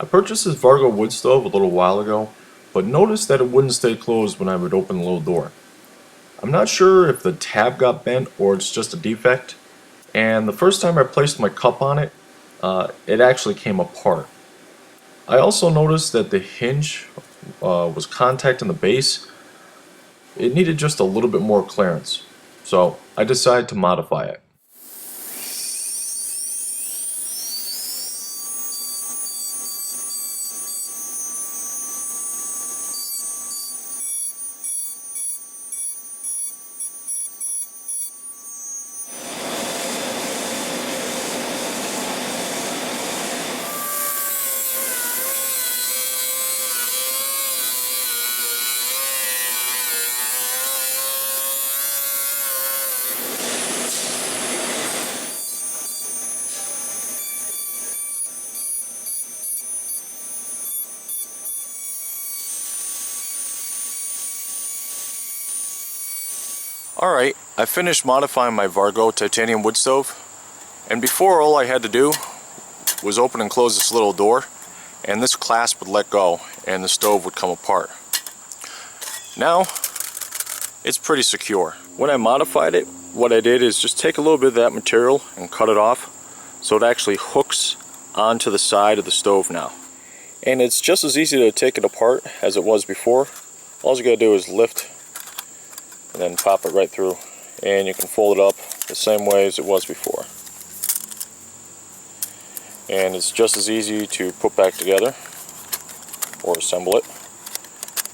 I purchased this Vargo wood stove a little while ago, but noticed that it wouldn't stay closed when I would open the little door. I'm not sure if the tab got bent or it's just a defect, and the first time I placed my cup on it, it actually came apart. I also noticed that the hinge was contacting the base. It needed just a little bit more clearance, so I decided to modify it. Alright, I finished modifying my Vargo titanium wood stove, and before all I had to do was open and close this little door, and this clasp would let go and the stove would come apart. Now it's pretty secure. When I modified it, what I did is just take a little bit of that material and cut it off so it actually hooks onto the side of the stove now. And it's just as easy to take it apart as it was before. All you gotta do is lift and then pop it right through, and you can fold it up the same way as it was before. And it's just as easy to put back together or assemble it.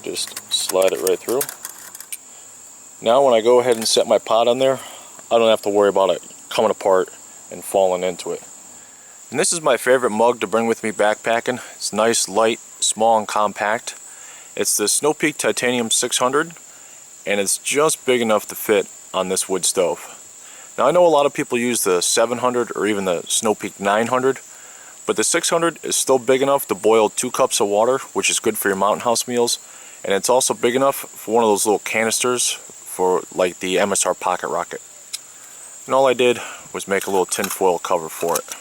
Just slide it right through. Now when I go ahead and set my pot on there, I don't have to worry about it coming apart and falling into it. And this is my favorite mug to bring with me backpacking. It's nice, light, small, and compact. It's the Snow Peak Titanium 600, and it's just big enough to fit on this wood stove. Now I know a lot of people use the 700 or even the Snow Peak 900, but the 600 is still big enough to boil 2 cups of water, which is good for your mountain house meals, and it's also big enough for one of those little canisters for like the MSR pocket rocket. And all I did was make a little tin foil cover for it.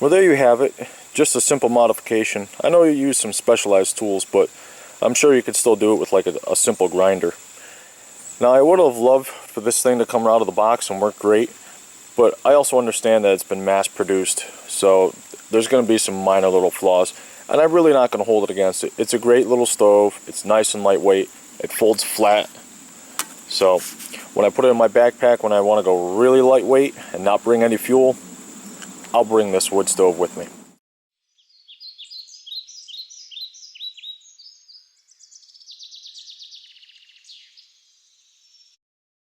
Well, there you have it, just a simple modification. I know you use some specialized tools, but I'm sure you could still do it with like a simple grinder. Now I would have loved for this thing to come out of the box and work great, but I also understand that it's been mass produced, so there's going to be some minor little flaws, and I'm really not going to hold it against it. It's a great little stove, it's nice and lightweight, it folds flat, so when I put it in my backpack when I want to go really lightweight and not bring any fuel, I'll bring this wood stove with me.